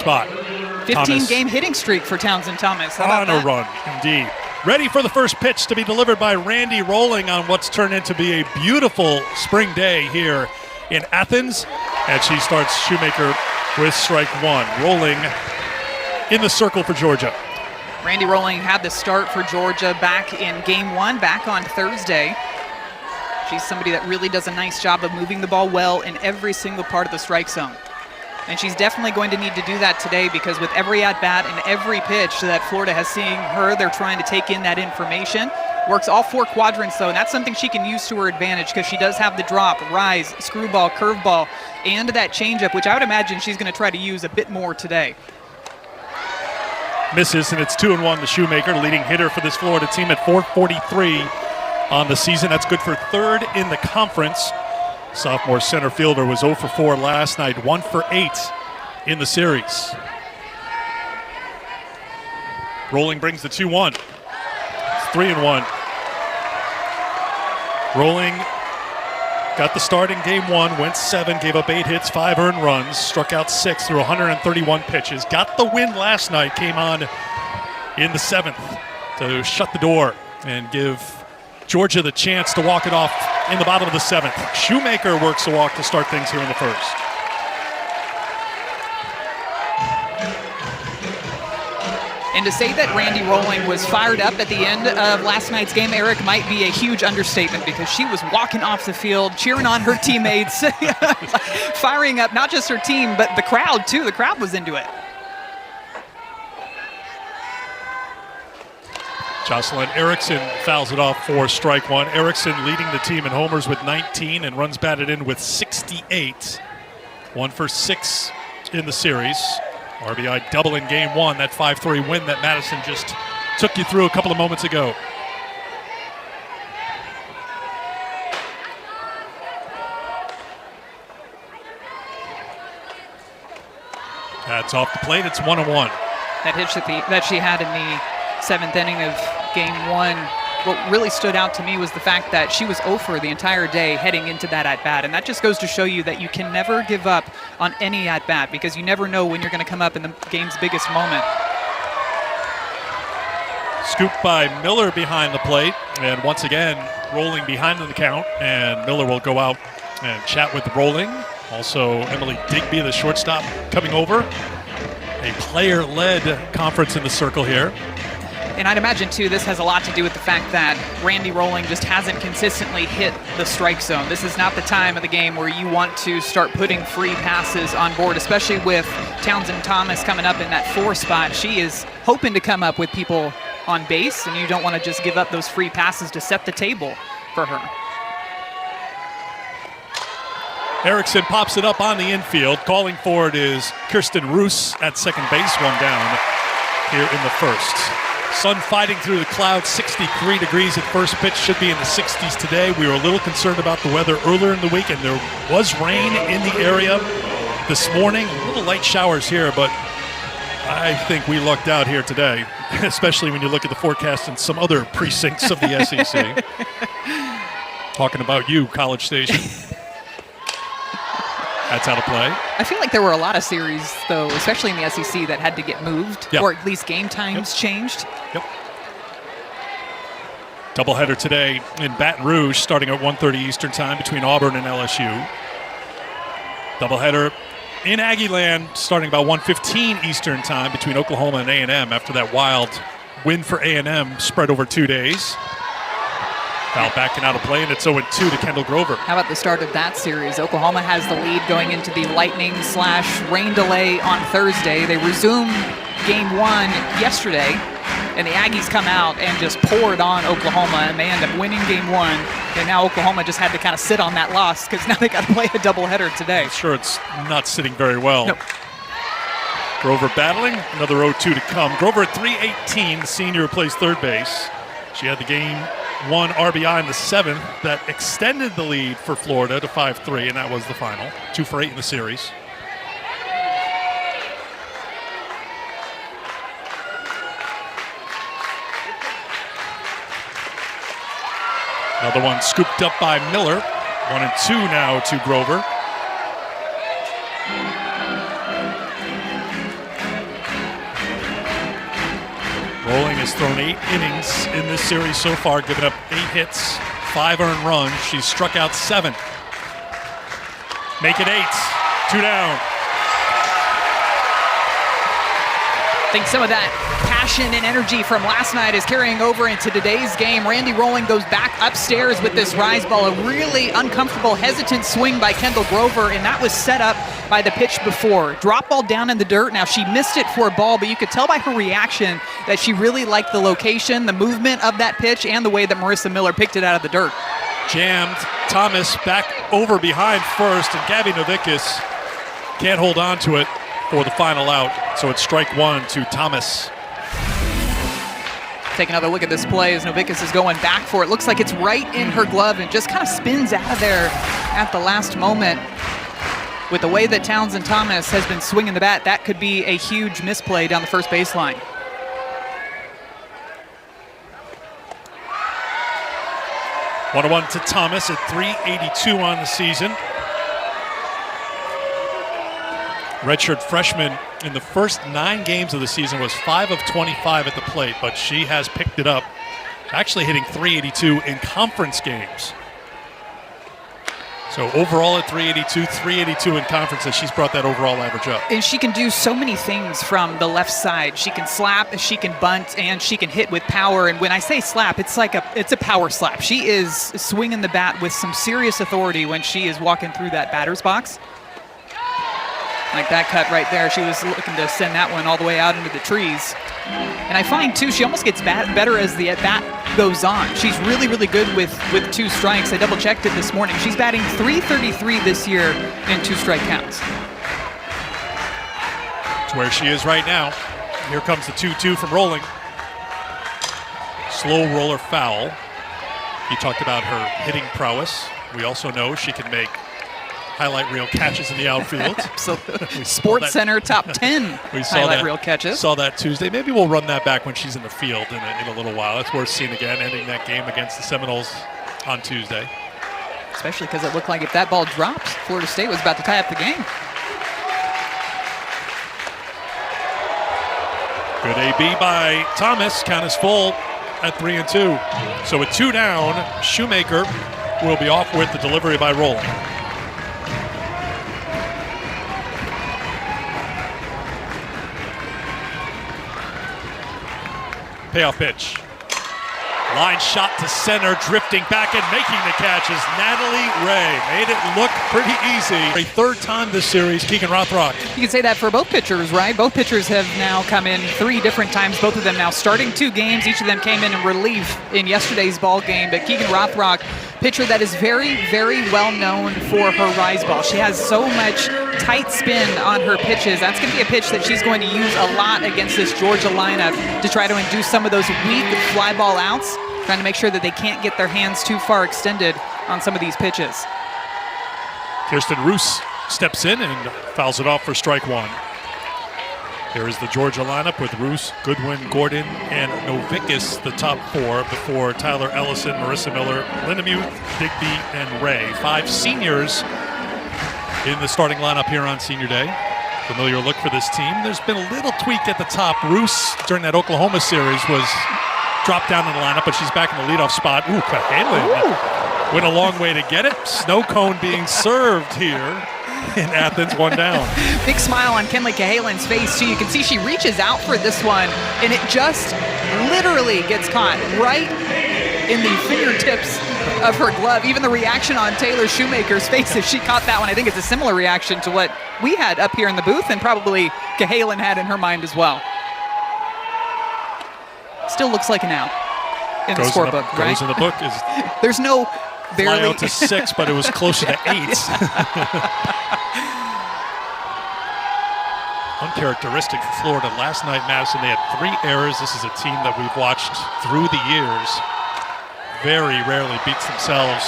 spot. 15-game hitting streak for Townsend Thomas. How about that? On a run, indeed. Ready for the first pitch to be delivered by Randy Rolling on what's turned into be a beautiful spring day here in Athens. And she starts Shoemaker with strike one. Rolling in the circle for Georgia. Randy Rolling had the start for Georgia back in game one, back on Thursday. She's somebody that really does a nice job of moving the ball well in every single part of the strike zone. And she's definitely going to need to do that today because with every at-bat and every pitch that Florida has seen her, they're trying to take in that information. Works all four quadrants, though, and that's something she can use to her advantage because she does have the drop, rise, screwball, curveball, and that changeup, which I would imagine she's going to try to use a bit more today. Misses, and it's 2-1 to Shoemaker, leading hitter for this Florida team at .443 on the season. That's good for third in the conference. Sophomore center fielder was 0 for 4 last night, 1 for 8 in the series. Rolling brings the 2-1. It's 3-1. Rolling got the start in game one, went 7, gave up 8 hits, 5 earned runs, struck out 6 through 131 pitches. Got the win last night, came on in the 7th to shut the door and give Georgia the chance to walk it off in the bottom of the 7th. Shoemaker works the walk to start things here in the first. And to say that Randy Rolling was fired up at the end of last night's game, Eric, might be a huge understatement because she was walking off the field, cheering on her teammates, firing up not just her team, but the crowd too. The crowd was into it. Jocelyn Erickson fouls it off for strike one. Erickson leading the team in homers with 19 and runs batted in with 68. 1 for 6 in the series. RBI double in game one, that 5-3 win that Madison just took you through a couple of moments ago. That's off the plate. It's 1-1. That hit that she had in the 7th inning of game one, what really stood out to me was the fact that she was 0 for the entire day heading into that at-bat. And that just goes to show you that you can never give up on any at-bat because you never know when you're going to come up in the game's biggest moment. Scooped by Miller behind the plate. And once again, Rolling behind the count. And Miller will go out and chat with Rolling. Also, Emily Digby, the shortstop, coming over. A player-led conference in the circle here. And I'd imagine, too, this has a lot to do with the fact that Randy Rolling just hasn't consistently hit the strike zone. This is not the time of the game where you want to start putting free passes on board, especially with Townsend Thomas coming up in that 4 spot. She is hoping to come up with people on base, and you don't want to just give up those free passes to set the table for her. Erickson pops it up on the infield. Calling for it is Kirsten Roos at second base, 1 down here in the first. Sun fighting through the clouds, 63 degrees at first pitch, should be in the 60s today. We were a little concerned about the weather earlier in the week, and there was rain in the area this morning. Little light showers here, but I think we lucked out here today, especially when you look at the forecast in some other precincts of the SEC. Talking about you, College Station. That's out of play. I feel like there were a lot of series, though, especially in the SEC, that had to get moved, or at least game times changed. Yep. Doubleheader today in Baton Rouge, starting at 1:30 Eastern Time between Auburn and LSU. Doubleheader in Aggieland, starting about 1:15 Eastern Time between Oklahoma and A&M after that wild win for A&M spread over 2 days. Foul backing out of play, and it's 0-2 to Kendall Grover. How about the start of that series? Oklahoma has the lead going into the lightning/rain delay on Thursday. They resume game one yesterday, and the Aggies come out and just poured on Oklahoma, and they end up winning game one. And now Oklahoma just had to kind of sit on that loss because now they got to play a doubleheader today. I'm sure it's not sitting very well. Nope. Grover battling, another 0-2 to come. Grover at 318, the senior who plays third base. She had the game one RBI in the 7th that extended the lead for Florida to 5-3, and that was the final. 2 for 8 in the series. Another one scooped up by Miller. 1-2 now to Grover. has thrown 8 innings in this series so far, given up 8 hits, 5 earned runs. She's struck out 7. Make it 8. 2 down. I think some of that passion and energy from last night is carrying over into today's game. Randy Rolling goes back upstairs with this rise ball. A really uncomfortable, hesitant swing by Kendall Grover, and that was set up by the pitch before. Drop ball down in the dirt. Now, she missed it for a ball, but you could tell by her reaction that she really liked the location, the movement of that pitch, and the way that Marissa Miller picked it out of the dirt. Jammed. Thomas back over behind first, and Gabby Novickas can't hold on to it for the final out. So it's strike 1 to Thomas. Take another look at this play as Novickas is going back for it. Looks like it's right in her glove and just kind of spins out of there at the last moment. With the way that Townsend Thomas has been swinging the bat, that could be a huge misplay down the first baseline. 1-1 to Thomas at .382 on the season. Redshirt freshman in the first 9 games of the season was 5 of 25 at the plate, but she has picked it up, actually hitting .382 in conference games. So overall at .382 in conference, and she's brought that overall average up. And she can do so many things from the left side. She can slap, she can bunt, and she can hit with power. And when I say slap, it's a power slap. She is swinging the bat with some serious authority when she is walking through that batter's box. Like that cut right there, she was looking to send that one all the way out into the trees. And I find, too, she almost gets better as the at-bat goes on. She's really, really good with 2 strikes. I double-checked it this morning. She's batting .333 this year in 2-strike counts. It's where she is right now. Here comes the 2-2 from Rolling. Slow roller foul. He talked about her hitting prowess. We also know she can make highlight reel catches in the outfield. Absolutely. Sports Center top 10 highlight reel catches. Saw that Tuesday. Maybe we'll run that back when she's in the field in a little while. It's worth seeing again, ending that game against the Seminoles on Tuesday. Especially because it looked like if that ball drops, Florida State was about to tie up the game. Good AB by Thomas. Count is full at 3-2. So with 2 down, Shoemaker will be off with the delivery by Rolling. Payoff pitch. Line shot to center, drifting back and making the catch is Natalie Ray. Made it look pretty easy. A 3rd time this series, Keegan Rothrock. You can say that for both pitchers, right? Both pitchers have now come in 3 different times. Both of them now starting 2 games. Each of them came in relief in yesterday's ball game. But Keegan Rothrock, pitcher that is very, very well known for her rise ball. She has so much tight spin on her pitches. That's going to be a pitch that she's going to use a lot against this Georgia lineup to try to induce some of those weak fly ball outs, trying to make sure that they can't get their hands too far extended on some of these pitches. Kirsten Roos steps in and fouls it off for strike 1. Here is the Georgia lineup with Roos, Goodwin, Gordon, and Novickas, the top 4, before Tyler Ellison, Marissa Miller, Lindemuth, Digby, and Ray. 5 seniors in the starting lineup here on Senior Day. Familiar look for this team. There's been a little tweak at the top. Roos, during that Oklahoma series, was dropped down in the lineup, but she's back in the leadoff spot. Ooh, Cahalan went a long way to get it. Snow cone being served here in Athens, 1 down. Big smile on Kenley Cahalan's face, too. You can see she reaches out for this one, and it just literally gets caught right in the fingertips of her glove. Even the reaction on Taylor Shoemaker's face as she caught that one, I think it's a similar reaction to what we had up here in the booth, and probably Cahalan had in her mind as well. Still looks like an out in the scorebook, right? Goes in the book. There's no barely. Fly out to 6, but it was closer to 8. Uncharacteristic for Florida. Last night, Madison, they had 3 errors. This is a team that we've watched through the years. Very rarely beats themselves.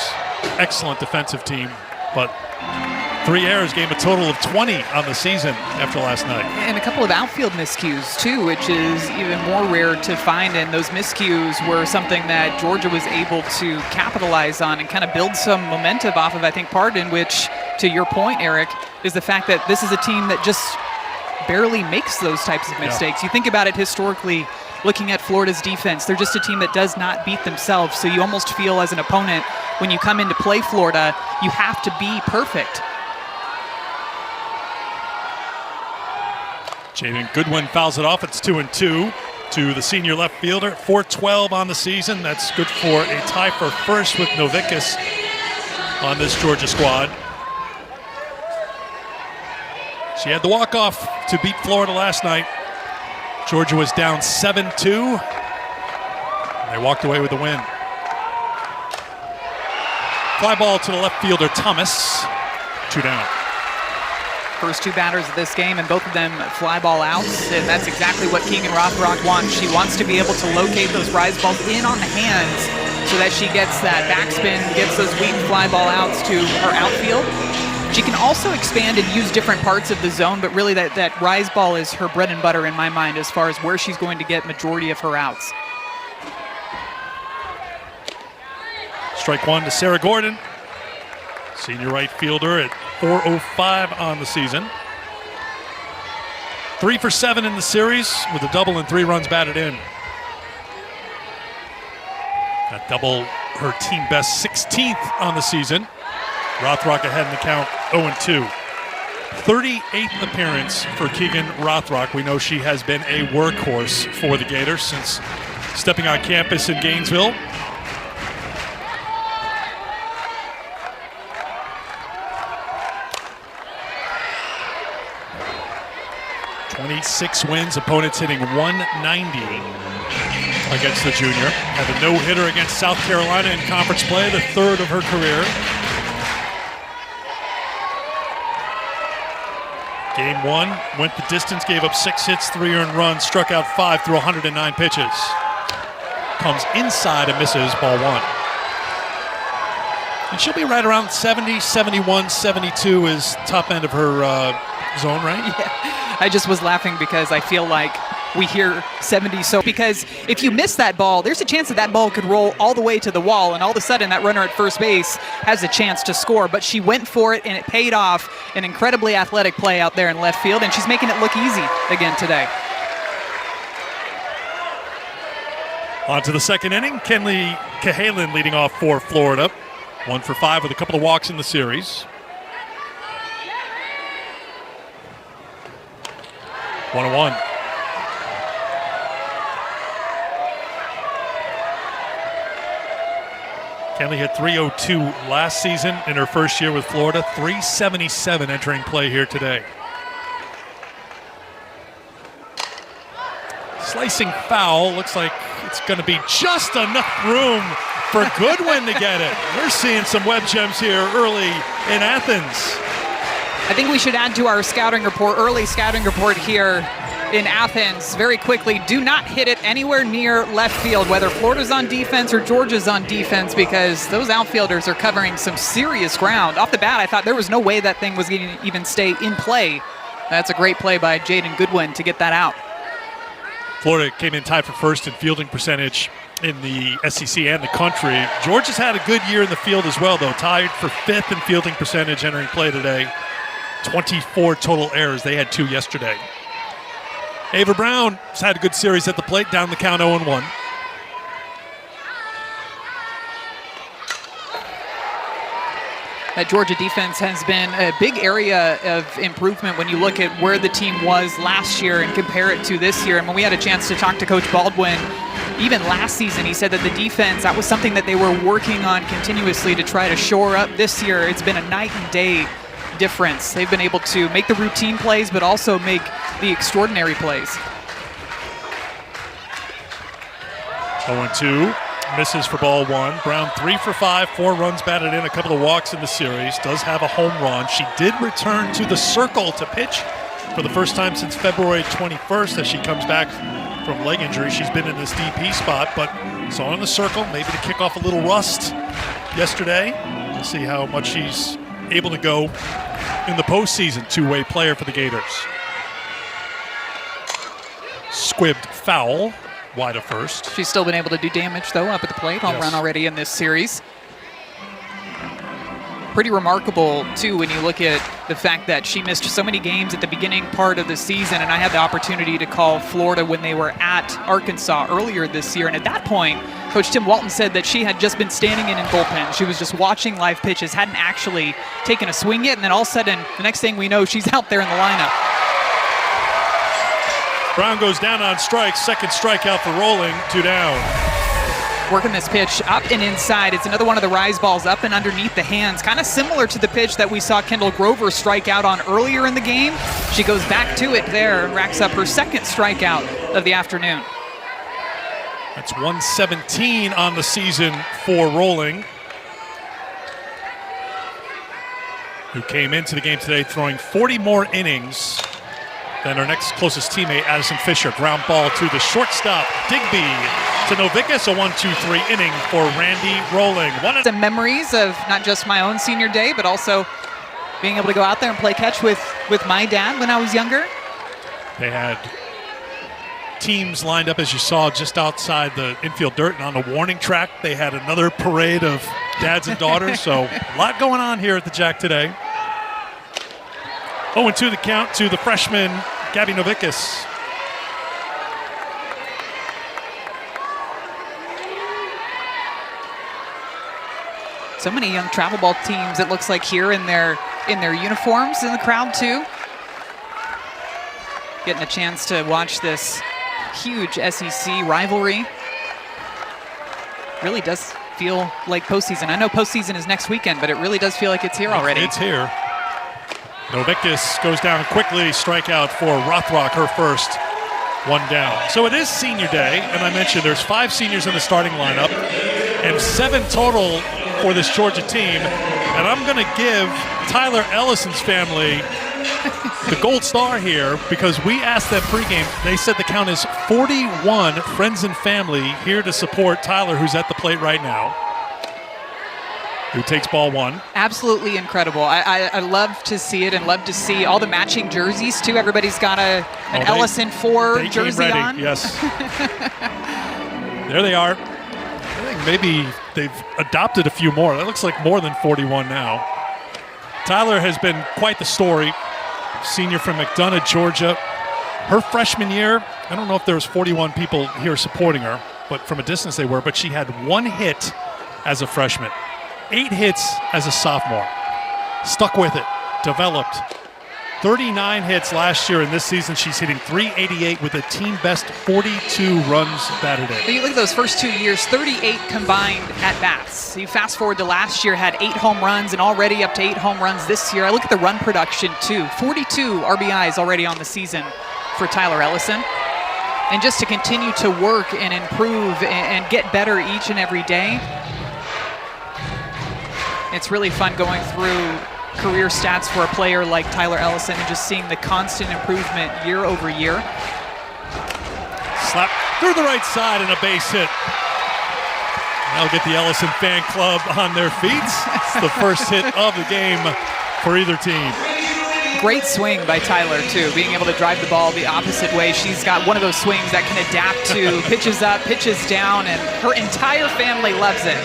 Excellent defensive team, but 3 errors gave a total of 20 on the season after last night. And a couple of outfield miscues, too, which is even more rare to find. And those miscues were something that Georgia was able to capitalize on and kind of build some momentum off of, I think, part in which, to your point, Eric, is the fact that this is a team that just barely makes those types of mistakes. You think about it historically, looking at Florida's defense, they're just a team that does not beat themselves. So you almost feel as an opponent, when you come in to play Florida, you have to be perfect. Jaden Goodwin fouls it off. It's 2-2 to the senior left fielder. 412 on the season. That's good for a tie for first with Novickis on this Georgia squad. She had the walk-off to beat Florida last night. Georgia was down 7-2. They walked away with the win. Fly ball to the left fielder, Thomas. 2 down. First 2 batters of this game, and both of them fly ball outs, and that's exactly what Keegan Rothrock wants. She wants to be able to locate those rise balls in on the hands so that she gets that backspin, gets those weak fly ball outs to her outfield. She can also expand and use different parts of the zone, but really that rise ball is her bread and butter in my mind as far as where she's going to get majority of her outs. Strike 1 to Sarah Gordon. Senior right fielder at 405 on the season. 3 for 7 in the series with a double and 3 runs batted in. That double, her team best 16th on the season. Rothrock ahead in the count, 0-2. 38th appearance for Keegan Rothrock. We know she has been a workhorse for the Gators since stepping on campus in Gainesville. .26 wins, opponents hitting .190 against the junior. Had a no-hitter against South Carolina in conference play, the 3rd of her career. Game 1, went the distance, gave up 6 hits, 3 earned runs, struck out 5 through 109 pitches. Comes inside and misses, ball 1. And she'll be right around 70, 71, 72 is top end of her zone, right? Yeah. I just was laughing because I feel like we hear 70 so, because if you miss that ball, there's a chance that that ball could roll all the way to the wall, and all of a sudden that runner at first base has a chance to score. But she went for it, and it paid off. An incredibly athletic play out there in left field, and she's making it look easy again today. On to the second inning. Kenley Cahalan leading off for Florida. 1 for 5 with a couple of walks in the series. 1-1. Kenley hit .302 last season in her first year with Florida. .377 entering play here today. Slicing foul. Looks like it's going to be just enough room for Goodwin to get it. We're seeing some web gems here early in Athens. I think we should add to our scouting report, early scouting report here in Athens very quickly. Do not hit it anywhere near left field, whether Florida's on defense or Georgia's on defense, because those outfielders are covering some serious ground. Off the bat, I thought there was no way that thing was going to even stay in play. That's a great play by Jaden Goodwin to get that out. Florida came in tied for first in fielding percentage in the SEC and the country. Georgia's had a good year in the field as well, though. Tied for 5th in fielding percentage entering play today. 24 total errors. They had 2 yesterday. Ava Brown has had a good series at the plate, down the count 0-1. That Georgia defense has been a big area of improvement when you look at where the team was last year and compare it to this year. And when we had a chance to talk to Coach Baldwin, even last season, he said that the defense, that was something that they were working on continuously to try to shore up. This year, it's been a night and day difference. They've been able to make the routine plays, but also make the extraordinary plays. 0-2, misses for ball 1. Brown 3 for 5, 4 runs batted in, a couple of walks in the series. Does have a home run. She did return to the circle to pitch for the first time since February 21st as she comes back from leg injury. She's been in this DP spot, but saw in the circle, maybe to kick off a little rust yesterday. We'll see how much she's able to go in the postseason. Two-way player for the Gators. Squibbed foul, wide of first. She's still been able to do damage, though, up at the plate. Home run already in this series. pretty remarkable, too, when you look at the fact that she missed so many games at the beginning part of the season, and I had the opportunity to call Florida when they were at Arkansas earlier this year, and at that point, Coach Tim Walton said that she had just been standing in bullpen. She was just watching live pitches, hadn't actually taken a swing yet, and then all of a sudden, the next thing we know, she's out there in the lineup. Brown goes down on strikes, second strikeout for Rolling, 2 down. Working this pitch up and inside. It's another one of the rise balls up and underneath the hands, kind of similar to the pitch that we saw Kendall Grover strike out on earlier in the game. She goes back to it there and racks up her second strikeout of the afternoon. That's 117 on the season for Rolling, who came into the game today throwing 40 more innings than our next closest teammate, Addison Fisher. Ground ball to the shortstop, Digby to Novickus, a 1-2-3 inning for Randy Rolling. Some memories of not just my own senior day, but also being able to go out there and play catch with my dad when I was younger. They had teams lined up, as you saw, just outside the infield dirt, and on the warning track, they had another parade of dads and daughters, so a lot going on here at the Jack today. 0-2 the count to the freshman, Gabby Novickus. So many young travel ball teams, it looks like, here in their uniforms in the crowd too. Getting a chance to watch this huge SEC rivalry. Really does feel like postseason. I know postseason is next weekend, but it really does feel like it's here already. It's here. Novickus goes down quickly, strikeout for Rothrock, her first, 1 down. So it is senior day, and I mentioned there's 5 seniors in the starting lineup and 7 total for this Georgia team. And I'm going to give Tyler Ellison's family the gold star here because we asked them pregame. They said the count is 41 friends and family here to support Tyler, who's at the plate right now, who takes ball 1. Absolutely incredible. I love to see it and love to see all the matching jerseys, too. Everybody's got an Ellison 4 jersey on. Yes. There they are. I think maybe they've adopted a few more. That looks like more than 41 now. Tyler has been quite the story. Senior from McDonough, Georgia. Her freshman year, I don't know if there was 41 people here supporting her, but from a distance they were, but she had 1 hit as a freshman. 8 hits as a sophomore. Stuck with it, developed. 39 hits last year, and this season she's hitting .388 with a team best 42 runs batted in. You look at those first 2 years, 38 combined at-bats. You fast forward to last year, had 8 home runs and already up to 8 home runs this year. I look at the run production, too. 42 RBIs already on the season for Tyler Ellison. And just to continue to work and improve and get better each and every day, it's really fun going through career stats for a player like Tyler Ellison and just seeing the constant improvement year over year. Slap through the right side and a base hit. That'll get the Ellison fan club on their feet. It's the first hit of the game for either team. Great swing by Tyler, too, being able to drive the ball the opposite way. She's got one of those swings that can adapt to pitches up, pitches down, and her entire family loves it.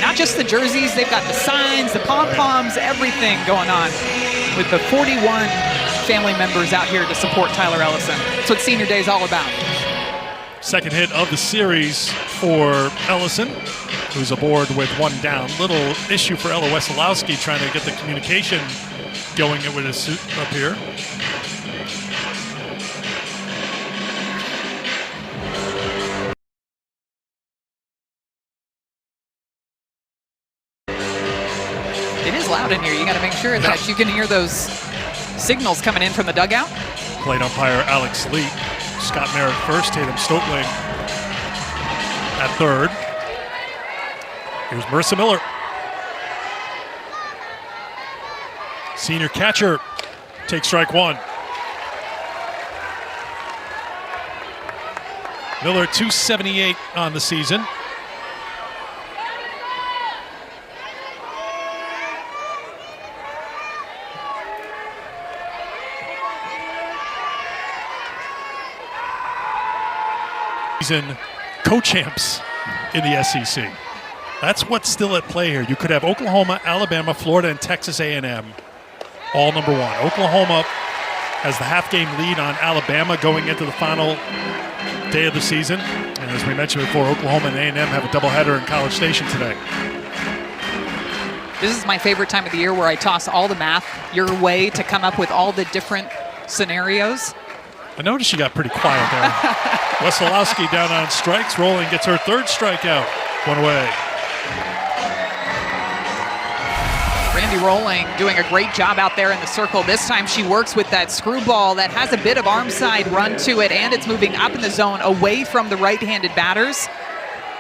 Not just the jerseys, they've got the signs, the pom-poms, everything going on with the 41 family members out here to support Tyler Ellison. That's what Senior Day is all about. Second hit of the series for Ellison, who's aboard with 1 down. Little issue for Ella Wesolowski trying to get the communication going with his suit up here. It is loud in here. You got to make sure that you can hear those signals coming in from the dugout. Plate umpire Alex Lee. Scott Merritt first, Tatum Stokling at third. Here's Marissa Miller. Senior catcher takes strike 1. Miller, 278 on the season. Season co-champs in the SEC. That's what's still at play here. You could have Oklahoma, Alabama, Florida, and Texas A&M all number one. Oklahoma has the half-game lead on Alabama going into the final day of the season. And as we mentioned before, Oklahoma and A&M have a doubleheader in College Station today. This is my favorite time of the year where I toss all the math your way to come up with all the different scenarios. I noticed you got pretty quiet there. Wesolowski down on strikes. Rolling gets her third strikeout. One away. Randy Rolling doing a great job out there in the circle. This time she works with that screwball that has a bit of arm side run to it, and it's moving up in the zone away from the right-handed batters.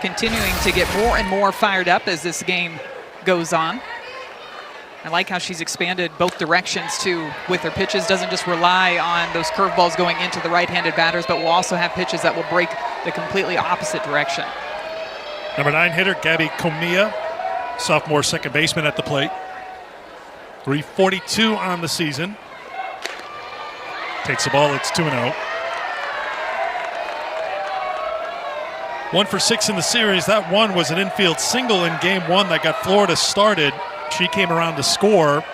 Continuing to get more and more fired up as this game goes on. I like how she's expanded both directions too with her pitches. Doesn't just rely on those curveballs going into the right-handed batters, but will also have pitches that will break the completely opposite direction. Number 9 hitter, Gabby Comia, sophomore second baseman at the plate. 342 on the season. Takes the ball, it's 2-0. 1 for 6 in the series. That one was an infield single in game 1 that got Florida started. She came around to score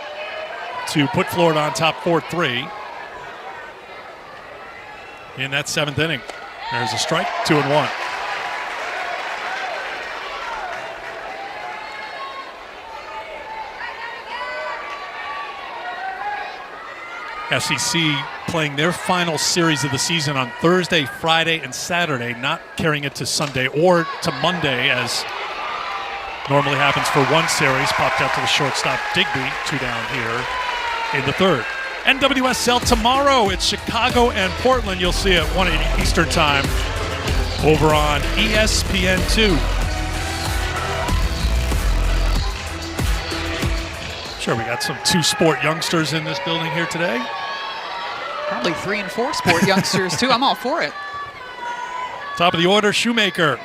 to put Florida on top 4-3 in that 7th inning. There's a strike, 2-1. SEC playing their final series of the season on Thursday, Friday, and Saturday, not carrying it to Sunday or to Monday as normally happens for one series. Popped out to the shortstop Digby, 2 down here in the 3rd. NWSL tomorrow. It's Chicago and Portland. You'll see it 1:80 Eastern Time over on ESPN2. Sure, we got some 2-sport youngsters in this building here today. Probably 3 and 4 sport youngsters too. I'm all for it. Top of the order, Shoemaker.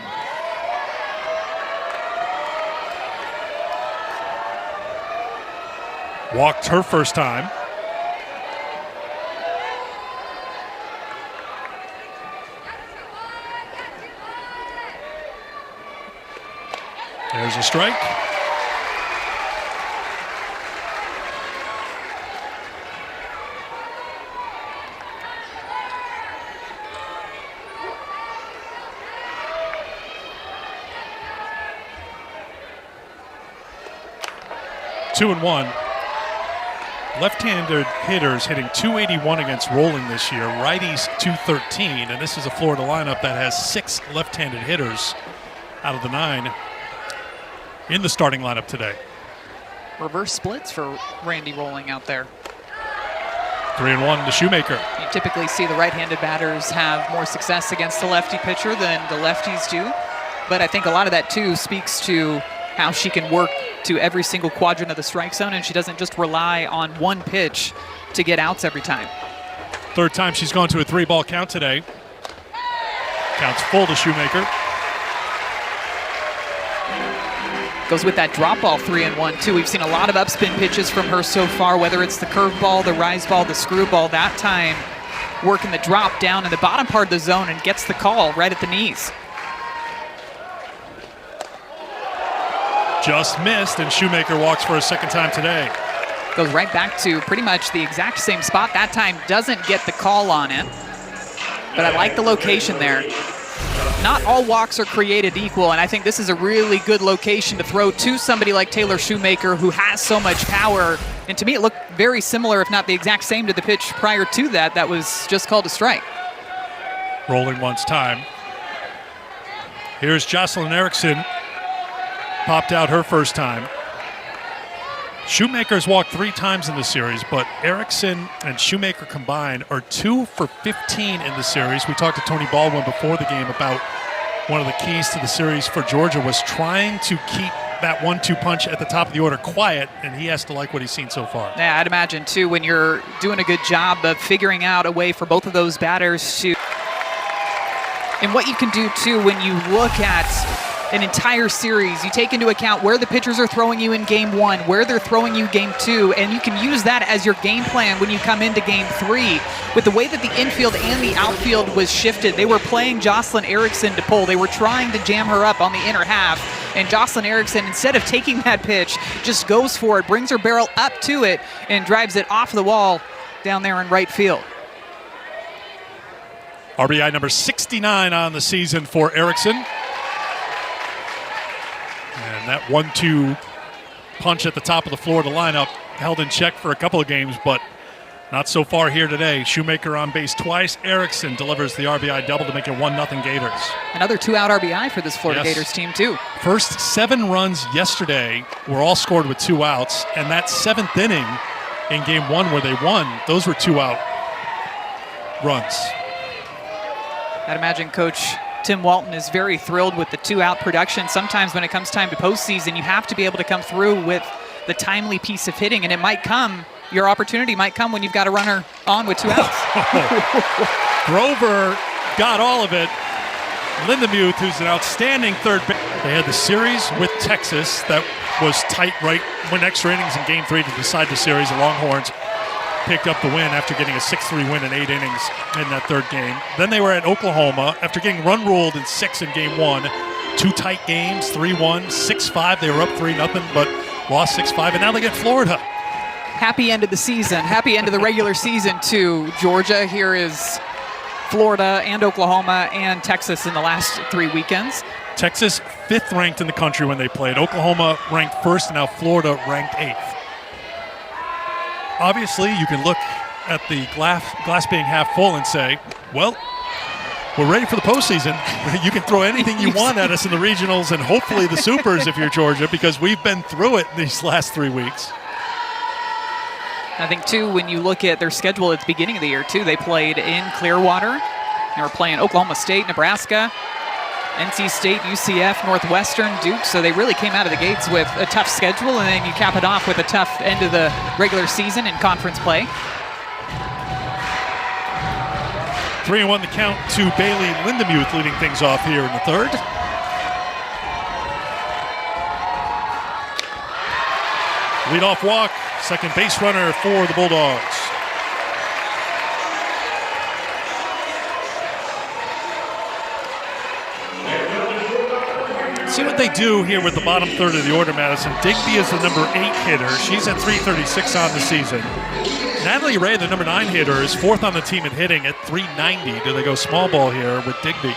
Walked her first time. There's a strike. Two and one. Left-handed hitters hitting .281 against Rolling this year. Righties .213, and this is a Florida lineup that has 6 left-handed hitters out of the 9 in the starting lineup today. Reverse splits for Randy Rolling out there. 3-1 to Shoemaker. You typically see the right-handed batters have more success against the lefty pitcher than the lefties do, but I think a lot of that too speaks to how she can work to every single quadrant of the strike zone, and she doesn't just rely on one pitch to get outs every time. 3rd time she's gone to a 3-ball count today. Counts full to Shoemaker. Goes with that drop ball 3-1 too. We've seen a lot of upspin pitches from her so far, whether it's the curveball, the rise ball, the screwball. That time working the drop down in the bottom part of the zone and gets the call right at the knees. Just missed, and Shoemaker walks for a 2nd time today. Goes right back to pretty much the exact same spot. That time doesn't get the call on it, but I like the location there. Not all walks are created equal, and I think this is a really good location to throw to somebody like Taylor Shoemaker, who has so much power. And to me, it looked very similar, if not the exact same, to the pitch prior to that that was just called a strike. Rolling once time. Here's Jocelyn Erickson. Popped out her first time. Shoemaker's walked 3 times in the series, but Erickson and Shoemaker combined are 2 for 15 in the series. We talked to Tony Baldwin before the game about one of the keys to the series for Georgia was trying to keep that 1-2 punch at the top of the order quiet, and he has to like what he's seen so far. Yeah, I'd imagine, too, when you're doing a good job of figuring out a way for both of those batters to... And what you can do, too, when you look at an entire series, you take into account where the pitchers are throwing you in game 1, where they're throwing you game 2, and you can use that as your game plan when you come into game 3. With the way that the infield and the outfield was shifted, they were playing Jocelyn Erickson to pull. They were trying to jam her up on the inner half. And Jocelyn Erickson, instead of taking that pitch, just goes for it, brings her barrel up to it, and drives it off the wall down there in right field. RBI number 69 on the season for Erickson. And that 1-2 punch at the top of the Florida lineup held in check for a couple of games, but not so far here today. Shoemaker on base twice. Erickson delivers the RBI double to make it 1-0 Gators. Another 2-out RBI for this Florida Gators team, too. First 7 runs yesterday were all scored with 2 outs, and that 7th inning in Game 1 where they won, those were 2-out runs. I'd imagine Coach Tim Walton is very thrilled with the 2-out production. Sometimes when it comes time to postseason, you have to be able to come through with the timely piece of hitting, and it might come, your opportunity might come when you've got a runner on with 2 outs. Grover got all of it. Lindemuth, who's an outstanding third base. They had the series with Texas that was tight, right? Went extra innings in Game 3 to decide the series. The Longhorns picked up the win after getting a 6-3 win in 8 innings in that third game. Then they were at Oklahoma after getting run ruled in 6 in Game 1. 2 tight games, 3-1, 6-5. They were up 3-0, but lost 6-5, and now they get Florida. Happy end of the season. Happy end of the regular season to Georgia. Here is Florida and Oklahoma and Texas in the last 3 weekends. Texas 5th ranked in the country when they played. Oklahoma ranked 1st, and now Florida ranked 8th. Obviously, you can look at the glass being half full and say, well, we're ready for the postseason. You can throw anything you want at us in the regionals and hopefully the supers if you're Georgia, because we've been through it these last 3 weeks. I think, too, when you look at their schedule at the beginning of the year, too, they played in Clearwater. They were playing Oklahoma State, Nebraska, NC State, UCF, Northwestern, Duke. So they really came out of the gates with a tough schedule, and then you cap it off with a tough end of the regular season in conference play. 3-1 the count to Bailey Lindemuth, leading things off here in the third. Leadoff walk, second base runner for the Bulldogs. See what they do here with the bottom third of the order, Madison. Digby is the number 8 hitter. She's at 336 on the season. Natalie Ray, the number 9 hitter, is 4th on the team in hitting at 390. Do they go small ball here with Digby?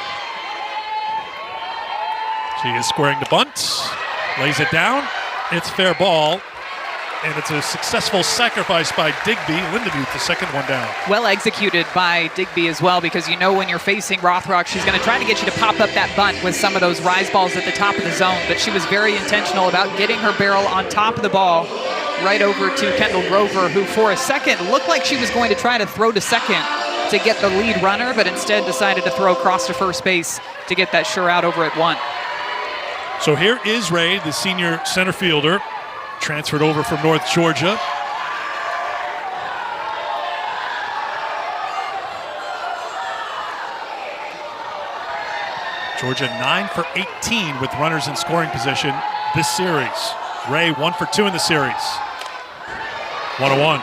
She is squaring the bunt, lays it down. It's fair ball, and it's a successful sacrifice by Digby. Lindemuth, the second one down. Well executed by Digby as well, because you know when you're facing Rothrock, she's going to try to get you to pop up that bunt with some of those rise balls at the top of the zone, but she was very intentional about getting her barrel on top of the ball right over to Kendall Grover, who for a second looked like she was going to try to throw to second to get the lead runner, but instead decided to throw across to first base to get that sure out over at 1. So here is Ray, the senior center fielder, transferred over from North Georgia. Georgia 9 for 18 with runners in scoring position this series. Ray 1 for 2 in the series. 1-1.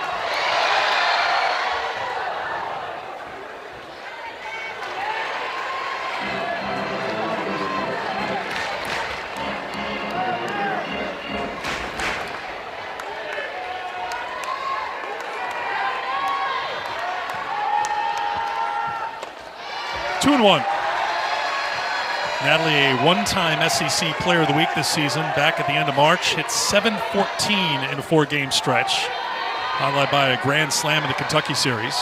Natalie, a one-time SEC Player of the Week this season, back at the end of March, hit .714 in a 4-game stretch, highlighted by a grand slam in the Kentucky series.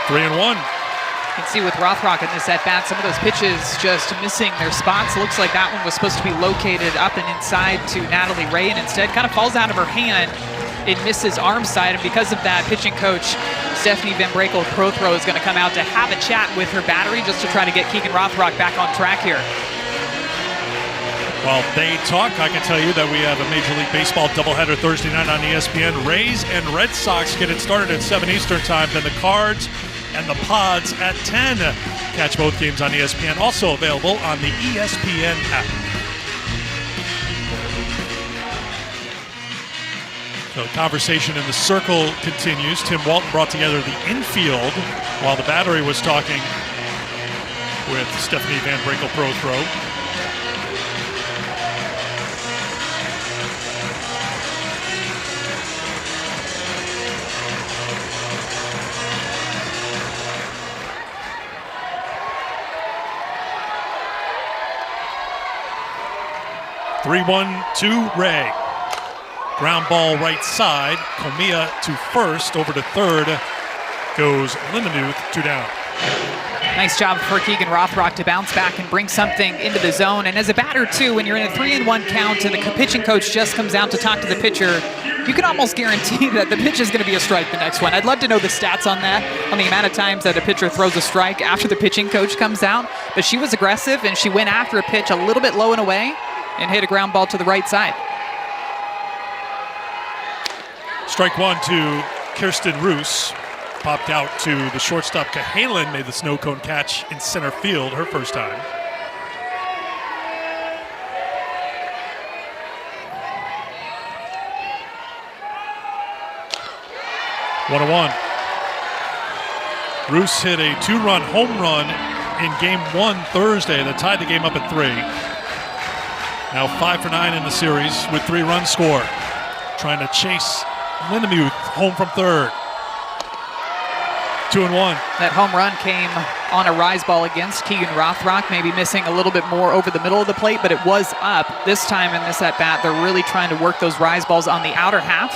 3-1. You can see with Rothrock in this at-bat, some of those pitches just missing their spots. Looks like that one was supposed to be located up and inside to Natalie Ray, and instead kind of falls out of her hand. It misses arm side, and because of that, pitching coach Stephanie Van Brakel of Pro Throw is going to come out to have a chat with her battery just to try to get Keegan Rothrock back on track here. While they talk, I can tell you that we have a Major League Baseball doubleheader Thursday night on ESPN. Rays and Red Sox get it started at 7 Eastern time, then the Cards and the Pods at 10. Catch both games on ESPN, also available on the ESPN app. So the conversation in the circle continues. Tim Walton brought together the infield while the battery was talking with Stephanie Van Brakel pro throw. (3-1-2) Ray. Ground ball right side. Comia to first, over to third. Goes Lindemuth, 2 down. Nice job for Keegan Rothrock to bounce back and bring something into the zone. And as a batter, too, when you're in a 3-1 count and the pitching coach just comes out to talk to the pitcher, you can almost guarantee that the pitch is going to be a strike the next one. I'd love to know the stats on that, on the amount of times that a pitcher throws a strike after the pitching coach comes out. But she was aggressive, and she went after a pitch a little bit low and away and hit a ground ball to the right side. Strike one to Kirsten Roos. Popped out to the shortstop. Cahalan made the snow cone catch in center field, her first time. One and one. Roos hit a 2-run home run in game 1 Thursday that tied the game up at 3. Now 5 for 9 in the series with 3 runs scored. Trying to chase Lindemuth home from third. 2 and 1. That home run came on a rise ball against Keegan Rothrock, maybe missing a little bit more over the middle of the plate, but it was up. This time in this at-bat, they're really trying to work those rise balls on the outer half.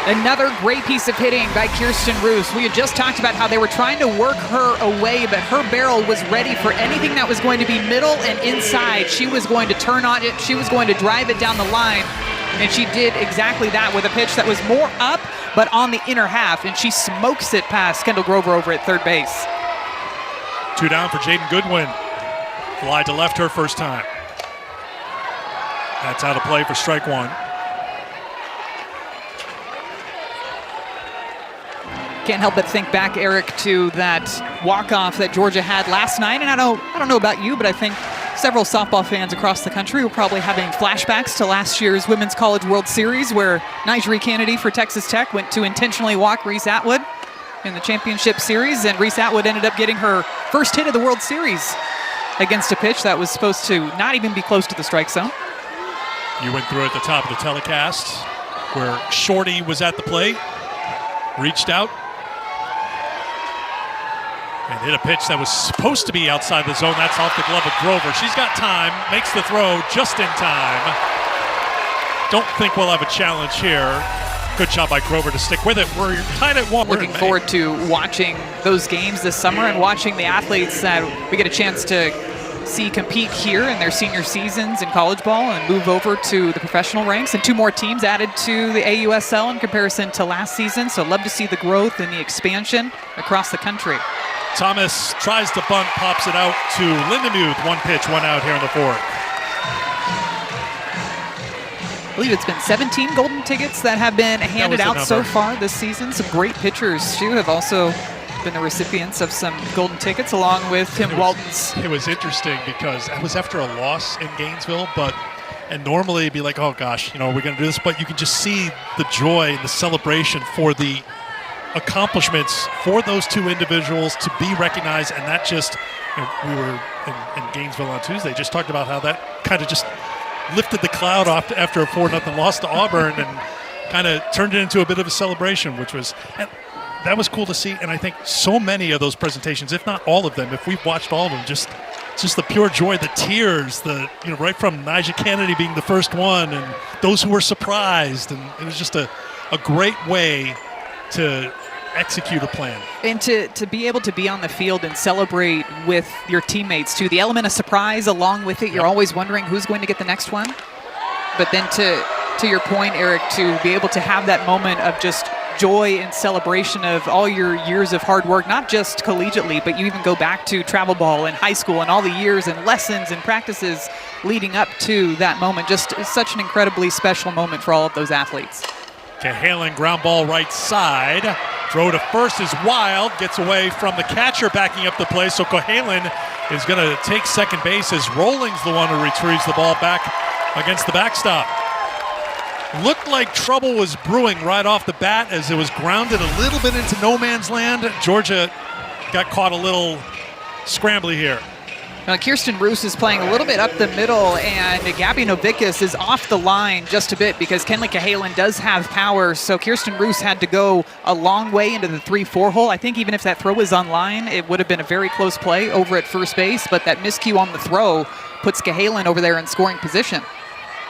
Another great piece of hitting by Kirsten Roos. We had just talked about how they were trying to work her away, but her barrel was ready for anything that was going to be middle and inside. She was going to turn on it. She was going to drive it down the line. And she did exactly that with a pitch that was more up, but on the inner half. And she smokes it past Kendall Grover over at third base. 2 down for Jaden Goodwin. Fly to left her first time. That's out of play for strike one. Can't help but think back, Eric, to that walk-off that Georgia had last night. And I don't know about you, but I think several softball fans across the country were probably having flashbacks to last year's Women's College World Series, where Nigeri Kennedy for Texas Tech went to intentionally walk Reese Atwood in the championship series, and Reese Atwood ended up getting her first hit of the World Series against a pitch that was supposed to not even be close to the strike zone. You went through at the top of the telecast where Shorty was at the plate, reached out, and hit a pitch that was supposed to be outside the zone. That's off the glove of Grover. She's got time, makes the throw just in time. Don't think we'll have a challenge here. Good job by Grover to stick with it. We're tied at 1. Looking forward to watching those games this summer and watching the athletes that we get a chance to see compete here in their senior seasons in college ball and move over to the professional ranks. And 2 more teams added to the AUSL in comparison to last season. So love to see the growth and the expansion across the country. Thomas tries to bunt, pops it out to Lindemuth. 1 pitch, 1 out here in the 4th. I believe it's been 17 golden tickets that have been handed out so far this season. Some great pitchers, too, have also been the recipients of some golden tickets, along with Tim Walton's. It was interesting because that was after a loss in Gainesville, and normally it'd be like, oh gosh, we're going to do this, but you can just see the joy and the celebration for the accomplishments for those 2 individuals to be recognized. And that just, we were in Gainesville on Tuesday, just talked about how that kind of just lifted the cloud off after a 4-0 loss to Auburn and kind of turned it into a bit of a celebration, which was, that was cool to see. And I think so many of those presentations, if not all of them, if we've watched all of them, just the pure joy, the tears, right from Nigeri Kennedy being the first one and those who were surprised. And it was just a great way to execute a plan. And to be able to be on the field and celebrate with your teammates too. The element of surprise along with it, you're always wondering who's going to get the next one. But then to your point, Eric, to be able to have that moment of just joy and celebration of all your years of hard work, not just collegiately, but you even go back to travel ball in high school and all the years and lessons and practices leading up to that moment. Just such an incredibly special moment for all of those athletes. Cahalan, ground ball right side. Throw to first is wild. Gets away from the catcher backing up the play. So Cahalan is going to take second base as Rolling's the one who retrieves the ball back against the backstop. Looked like trouble was brewing right off the bat as it was grounded a little bit into no man's land. Georgia got caught a little scrambly here. Now, Kirsten Roos is playing a little bit up the middle, and Gabby Novickus is off the line just a bit because Kenley Cahalan does have power, so Kirsten Roos had to go a long way into the 3-4 hole. I think even if that throw was on line, it would have been a very close play over at first base, but that miscue on the throw puts Cahalan over there in scoring position.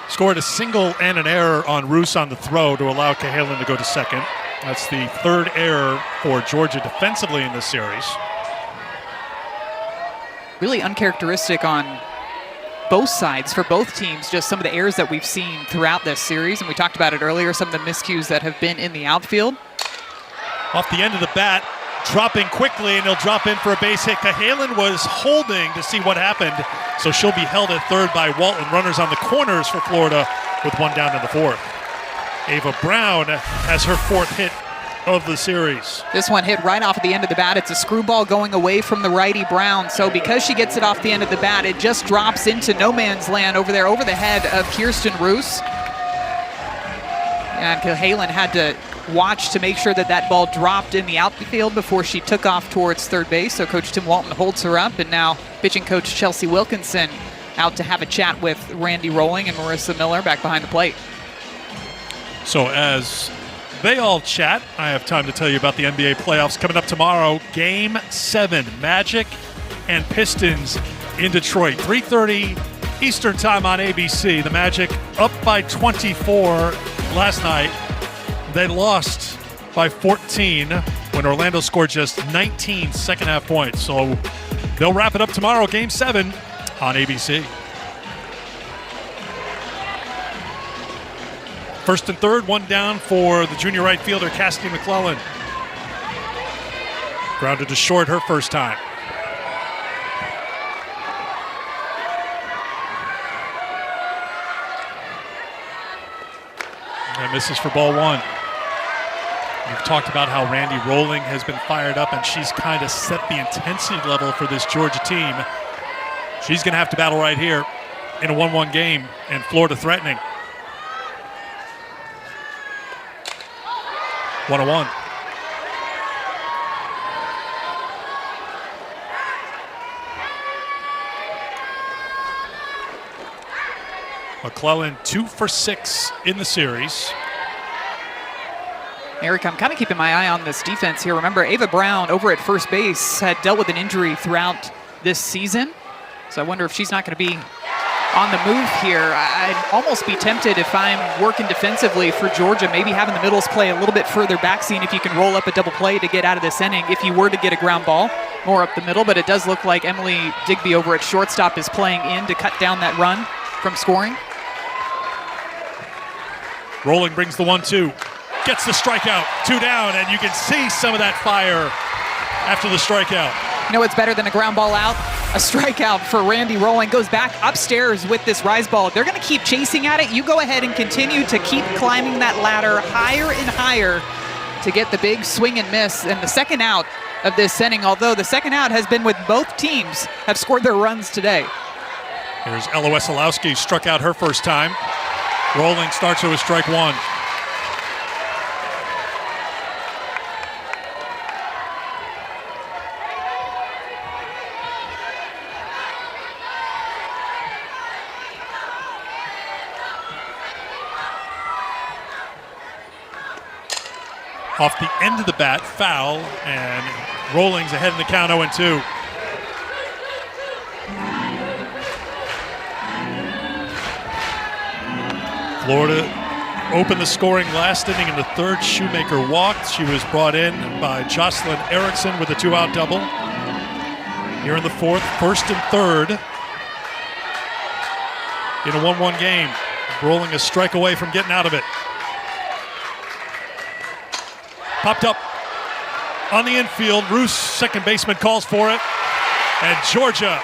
Scored a single and an error on Roos on the throw to allow Cahalan to go to second. That's the third error for Georgia defensively in this series. Really uncharacteristic on both sides for both teams, just some of the errors that we've seen throughout this series, and we talked about it earlier, some of the miscues that have been in the outfield. Off the end of the bat, dropping quickly, and he'll drop in for a base hit. Cahalan was holding to see what happened, so she'll be held at third by Walton. Runners on the corners for Florida with one down in the fourth. Ava Brown has her fourth hit of the series. This one hit right off at the end of the bat. It's a screwball going away from the righty Brown, so because she gets it off the end of the bat, it just drops into no man's land over there over the head of Kirsten Roos. And Cahalan had to watch to make sure that that ball dropped in the outfield before she took off towards third base, so Coach Tim Walton holds her up, and now pitching coach Chelsea Wilkinson out to have a chat with Randy Rolling and Marissa Miller back behind the plate. So as they all chat, I have time to tell you about the NBA playoffs coming up tomorrow. Game 7, Magic and Pistons in Detroit. 3:30 Eastern time on ABC. The Magic up by 24 last night. They lost by 14 when Orlando scored just 19 second-half points. So they'll wrap it up tomorrow, Game 7 on ABC. First and third, one down for the junior right fielder, Cassidy McClellan. Grounded to short her first time. And misses for ball one. We've talked about how Randy Rolling has been fired up, and she's kind of set the intensity level for this Georgia team. She's going to have to battle right here in a 1-1 game, and Florida threatening. 1-1. McClellan 2 for 6 in the series. Eric, I'm kind of keeping my eye on this defense here. Remember, Ava Brown over at first base had dealt with an injury throughout this season, so I wonder if she's not going to be on the move here. I'd almost be tempted if I'm working defensively for Georgia, maybe having the middles play a little bit further back, seeing if you can roll up a double play to get out of this inning if you were to get a ground ball more up the middle. But it does look like Emily Digby over at shortstop is playing in to cut down that run from scoring. Rolling brings the 1-2. Gets the strikeout. 2 down, and you can see some of that fire after the strikeout. You know what's better than a ground ball out? A strikeout for Randy Rolling. Goes back upstairs with this rise ball. They're going to keep chasing at it. You go ahead and continue to keep climbing that ladder higher and higher to get the big swing and miss. And the second out of this inning, although the second out has been with both teams have scored their runs today. Here's Ella Wesolowski, struck out her first time. Rolling starts her with strike one. Off the end of the bat, foul, and Rolling's ahead in the count 0-2. Florida opened the scoring last inning in the third. Shoemaker walked. She was brought in by Jocelyn Erickson with a 2-out double. Here in the fourth, first and third in a 1-1 game. Rolling a strike away from getting out of it. Popped up on the infield. Roos, second baseman, calls for it. And Georgia,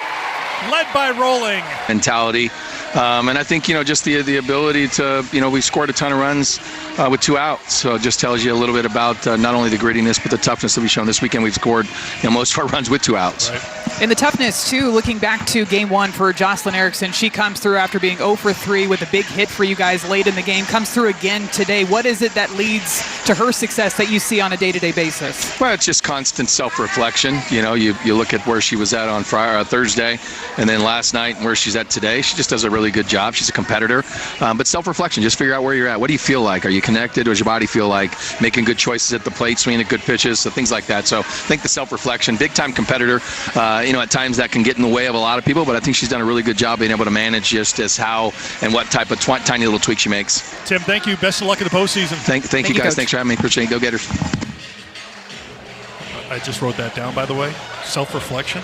led by Rolling. Mentality. And I think, just the ability to, we scored a ton of runs with 2 outs. So it just tells you a little bit about not only the grittiness, but the toughness that we've shown this weekend. We've scored, most of our runs with 2 outs. Right. And the toughness, too, looking back to game one for Jocelyn Erickson, she comes through after being 0 for 3 with a big hit for you guys late in the game, comes through again today. What is it that leads to her success that you see on a day-to-day basis? Well, it's just constant self-reflection. You know, you look at where she was at on Thursday, and then last night and where she's at today. She just does a really good job. She's a competitor. But self-reflection, just figure out where you're at. What do you feel like? Are you connected? Or does your body feel like making good choices at the plate, swinging at good pitches, so things like that. So I think the self-reflection, big-time competitor. You know, at times that can get in the way of a lot of people, but I think she's done a really good job being able to manage just as how and what type of tiny little tweaks she makes. Tim, thank you. Best of luck in the postseason. Thank you, guys. Coach. Thanks for having me. Appreciate it. Go Getters. I just wrote that down, by the way. Self-reflection.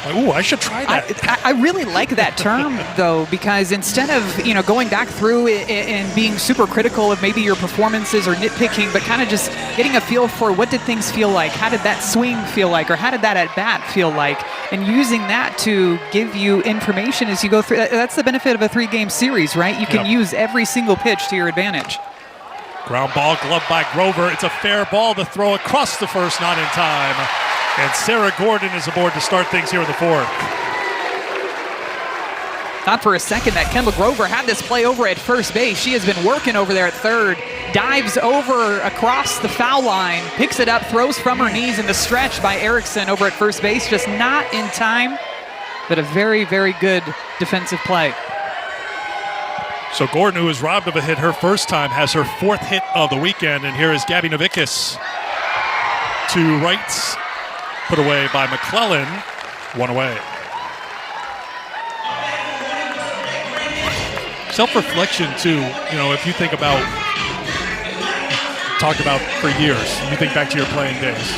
Ooh, I should try that. I really like that term, though, because instead of, going back through and being super critical of maybe your performances or nitpicking, but kind of just getting a feel for what did things feel like, how did that swing feel like, or how did that at-bat feel like, and using that to give you information as you go through. That's the benefit of a 3-game series, right? You can use every single pitch to your advantage. Ground ball, gloved by Grover. It's a fair ball to throw across the first, not in time. And Sarah Gordon is aboard to start things here in the fourth. Thought for a second that Kendall Grover had this play over at first base. She has been working over there at third. Dives over across the foul line, picks it up, throws from her knees in the stretch by Erickson over at first base. Just not in time, but a very, very good defensive play. So Gordon, who was robbed of a hit her first time, has her 4th hit of the weekend. And here is Gabby Novickas to rights. Put away by McClellan, 1 away. Self-reflection, too, if you think about, talked about for years, you think back to your playing days,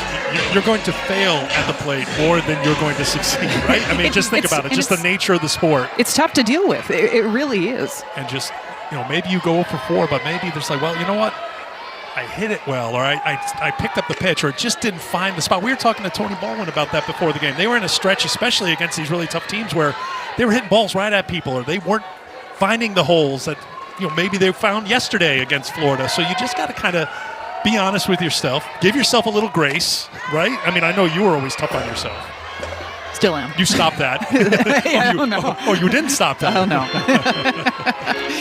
you're going to fail at the plate more than you're going to succeed, right? I mean, just think about it, just the nature of the sport. It's tough to deal with. It really is. And just, maybe you go 0 for 4, but maybe there's like, well, you know what? I hit it well, or I picked up the pitch, or just didn't find the spot. We were talking to Tony Baldwin about that before the game. They were in a stretch, especially against these really tough teams, where they were hitting balls right at people, or they weren't finding the holes that maybe they found yesterday against Florida. So you just got to kind of be honest with yourself, give yourself a little grace, right? I mean, I know you were always tough on yourself. Still am. You stopped that. I don't know. Oh, you didn't stop that. I don't know.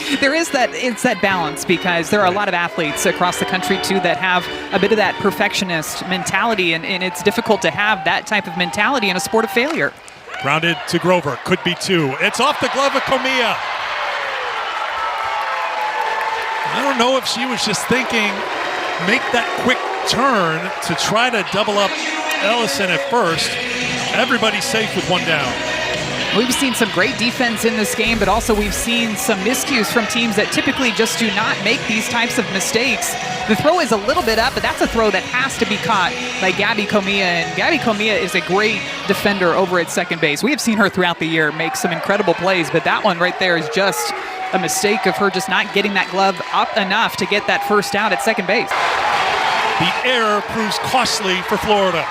It's that balance, because there are a lot of athletes across the country, too, that have a bit of that perfectionist mentality, and it's difficult to have that type of mentality in a sport of failure. Grounded to Grover. Could be 2. It's off the glove of Comia. I don't know if she was just thinking, make that quick turn to try to double up Ellison at first. Everybody's safe with 1 down. We've seen some great defense in this game, but also we've seen some miscues from teams that typically just do not make these types of mistakes. The throw is a little bit up, but that's a throw that has to be caught by Gabby Comia. And Gabby Comia is a great defender over at second base. We have seen her throughout the year make some incredible plays, but that one right there is just a mistake of her just not getting that glove up enough to get that first out at second base. The error proves costly for Florida.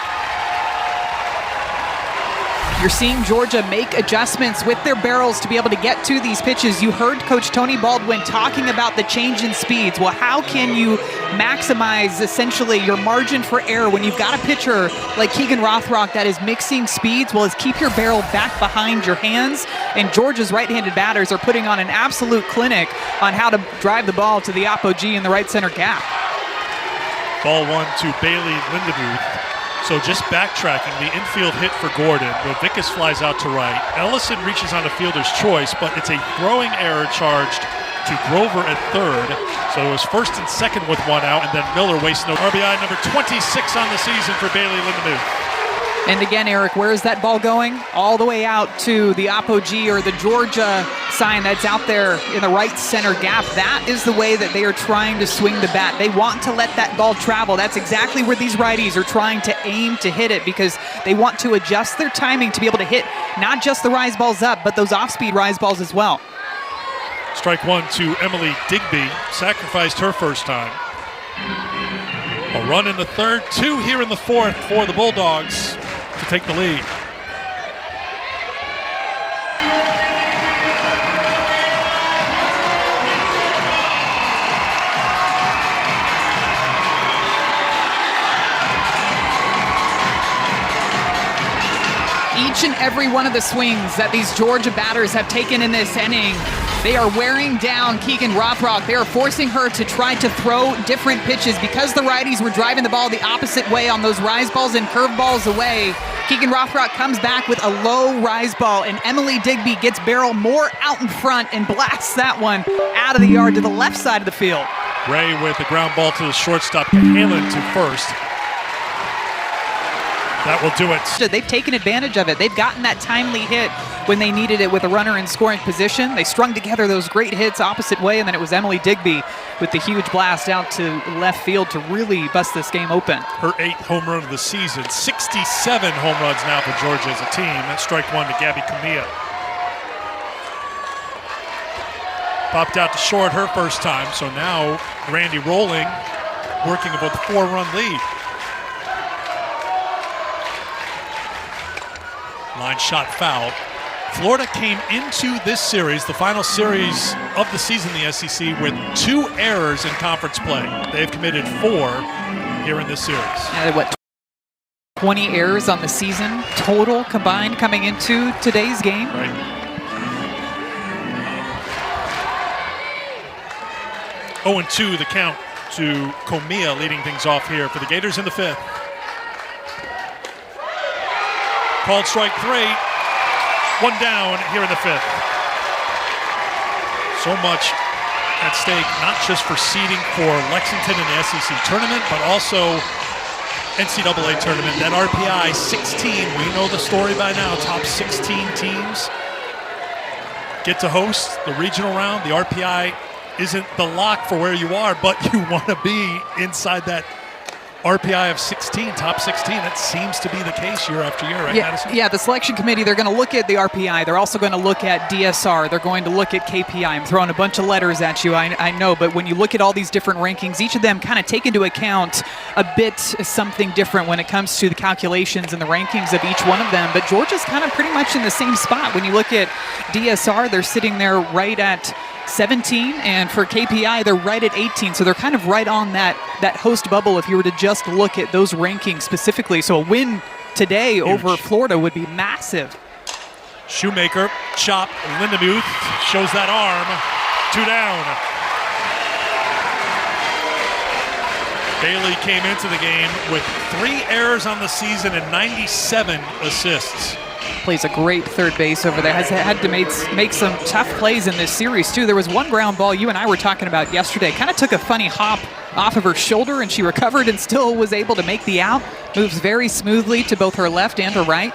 You're seeing Georgia make adjustments with their barrels to be able to get to these pitches. You heard Coach Tony Baldwin talking about the change in speeds. Well, how can you maximize essentially your margin for error when you've got a pitcher like Keegan Rothrock that is mixing speeds? Well, is keep your barrel back behind your hands. And Georgia's right-handed batters are putting on an absolute clinic on how to drive the ball to the apogee in the right center gap. Ball 1 to Bailey Lindemuth. So just backtracking, the infield hit for Gordon. Novickas flies out to right. Ellison reaches on a fielder's choice, but it's a throwing error charged to Grover at third. So it was first and second with 1 out, and then Miller wastes no RBI number 26 on the season for Bailey Lindemuth. And again, Eric, where is that ball going? All the way out to the apogee, or the Georgia sign that's out there in the right center gap. That is the way that they are trying to swing the bat. They want to let that ball travel. That's exactly where these righties are trying to aim to hit it, because they want to adjust their timing to be able to hit not just the rise balls up, but those off-speed rise balls as well. Strike 1 to Emily Digby. Sacrificed her first time. A run in the third, 2 here in the fourth for the Bulldogs to take the lead. each and every one of the swings that these Georgia batters have taken in this inning, they are wearing down Keegan Rothrock. They are forcing her to try to throw different pitches because the righties were driving the ball the opposite way on those rise balls and curve balls away. Keegan Rothrock comes back with a low rise ball, and Emily Digby gets barrel more out in front and blasts that one out of the yard to the left side of the field. Ray with the ground ball to the shortstop, Halen to first. That will do it. They've taken advantage of it. They've gotten that timely hit when they needed it with a runner in scoring position. They strung together those great hits opposite way, and then it was Emily Digby with the huge blast out to left field to really bust this game open. Her 8th home run of the season. 67 home runs now for Georgia as a team. That's strike one to Gabby Camilla. Popped out to short her first time, so now Randy Rolling working with a 4-run lead. Line shot foul. Florida came into this series, the final series of the season in the SEC, with 2 errors in conference play. They've committed 4 here in this series. What, 20 errors on the season total combined coming into today's game? Right. 0-2 the count to Comia leading things off here for the Gators in the 5th. Called strike 3. 1 down here in the 5th. So much at stake, not just for seeding for Lexington in the SEC tournament, but also NCAA tournament. That RPI 16, we know the story by now. Top 16 teams get to host the regional round. The RPI isn't the lock for where you are, but you want to be inside that RPI of 16, top 16. That seems to be the case year after year, right, Madison? Yeah, the selection committee, they're going to look at the RPI. They're also going to look at DSR. They're going to look at KPI. I'm throwing a bunch of letters at you, I know, but when you look at all these different rankings, each of them kind of take into account a bit something different when it comes to the calculations and the rankings of each one of them. But Georgia's kind of pretty much in the same spot. When you look at DSR, they're sitting there right at 17, and for KPI they're right at 18, so they're kind of right on that host bubble if you were to just look at those rankings specifically. So a win today over Florida would be massive. Shoemaker, chop, Lindemuth shows that arm. 2 down. Bailey came into the game with 3 errors on the season and 97 assists. Plays a great third base over there. Has had to make some tough plays in this series, too. There was one ground ball you and I were talking about yesterday. Kind of took a funny hop off of her shoulder, and she recovered and still was able to make the out. Moves very smoothly to both her left and her right.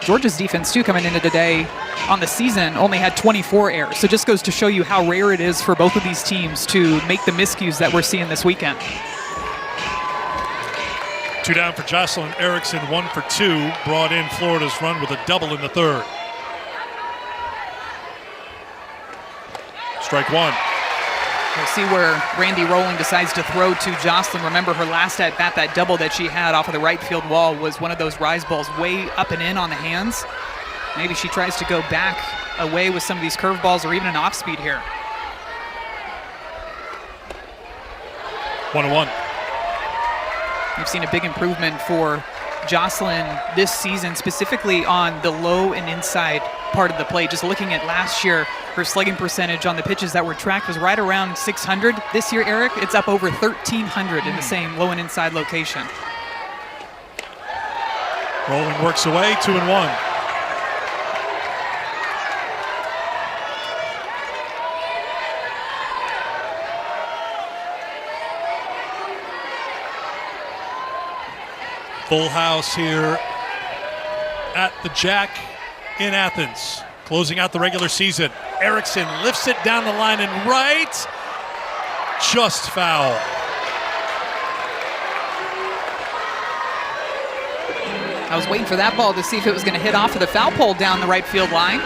Georgia's defense, too, coming into today on the season, only had 24 errors. So just goes to show you how rare it is for both of these teams to make the miscues that we're seeing this weekend. 2 down for Jocelyn Erickson, 1 for 2. Brought in Florida's run with a double in the 3rd. Strike 1. We'll see where Randy Rolling decides to throw to Jocelyn. Remember her last at bat, that double that she had off of the right field wall was one of those rise balls way up and in on the hands. Maybe she tries to go back away with some of these curveballs or even an off speed here. 1-1. We've seen a big improvement for Jocelyn this season, specifically on the low and inside part of the plate. Just looking at last year, her slugging percentage on the pitches that were tracked was right around 600. This year, Eric, it's up over 1,300 in the same low and inside location. Rolling works away, 2-1. Full house here at the Jack in Athens, closing out the regular season. Erickson lifts it down the line and right, just foul. I was waiting for that ball to see if it was going to hit off of the foul pole down the right field line.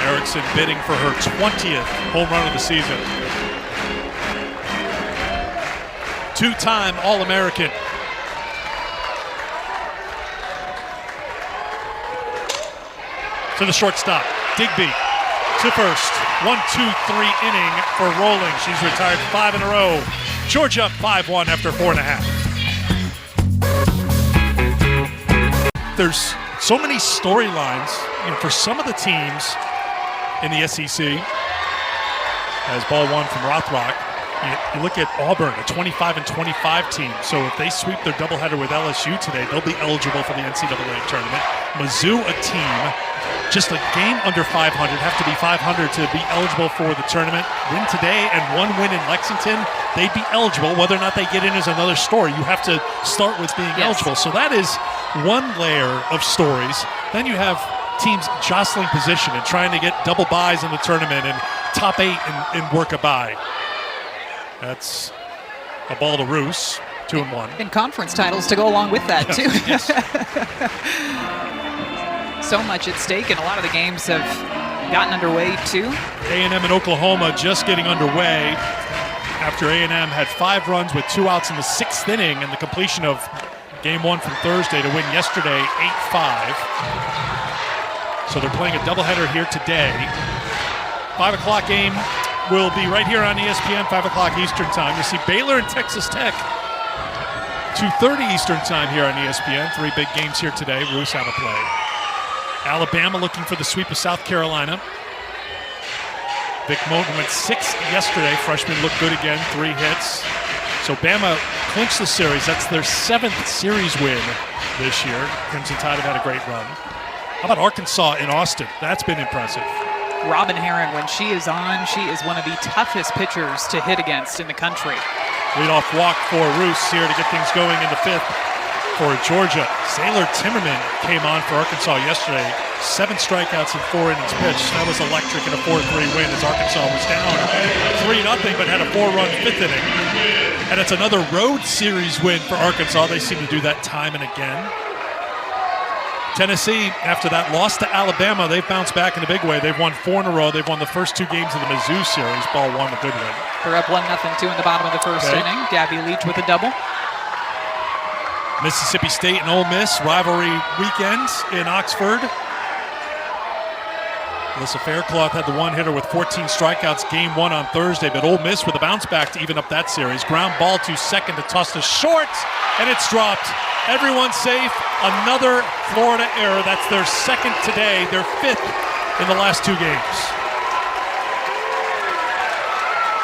Erickson bidding for her 20th home run of the season. 2-time All-American. To the shortstop, Digby to first. 1-2-3 inning for Rolling. She's retired 5 in a row. Georgia up 5-1 after 4.5. there's so many storylines, for some of the teams in the SEC. As ball one from Rothrock. You look at Auburn, a 25-25 team. So if they sweep their doubleheader with LSU today, they'll be eligible for the NCAA tournament. Mizzou, a team just a game under 500, have to be 500 to be eligible for the tournament. Win today and one win in Lexington, they'd be eligible. Whether or not they get in is another story. You have to start with being eligible. So that is one layer of stories. Then you have teams jostling position and trying to get double buys in the tournament and top 8 and work a bye. That's a ball to Roos, 2-1. And conference titles to go along with that, too. Yes. So much at stake, and a lot of the games have gotten underway, too. A&M and Oklahoma just getting underway after A&M had 5 runs with 2 outs in the 6th inning and the completion of game 1 from Thursday to win yesterday 8-5. So they're playing a doubleheader here today. 5 o'clock game will be right here on ESPN, 5 o'clock Eastern time. You see Baylor and Texas Tech, 2:30 Eastern time here on ESPN. 3 big games here today. Roos out of play. Alabama looking for the sweep of South Carolina. Vic Moten went 6 yesterday. Freshman looked good again, 3 hits. So Bama clinched the series. That's their 7th series win this year. Crimson Tide have had a great run. How about Arkansas in Austin? That's been impressive. Robin Herron, when she is on, she is one of the toughest pitchers to hit against in the country. Leadoff walk for Roos here to get things going in the 5th for Georgia. Sailor Timmerman came on for Arkansas yesterday. 7 strikeouts in 4 innings pitched. That was electric in a 4-3 win as Arkansas was down 3-0 but had a 4-run 5th inning. And it's another road series win for Arkansas. They seem to do that time and again. Tennessee, after that loss to Alabama, they've bounced back in a big way. They've won 4 in a row. They've won the first 2 games of the Mizzou series. Ball 1, a good win. They're up 1-0 too in the bottom of the first inning. Gabby Leach with a double. Mississippi State and Ole Miss, rivalry weekends in Oxford. Alyssa Faircloth had the one-hitter with 14 strikeouts game 1 on Thursday, but Ole Miss with a bounce back to even up that series. Ground ball to second to toss to short, and it's dropped. Everyone's safe. Another Florida error. That's their 2nd today, their 5th in the last 2 games.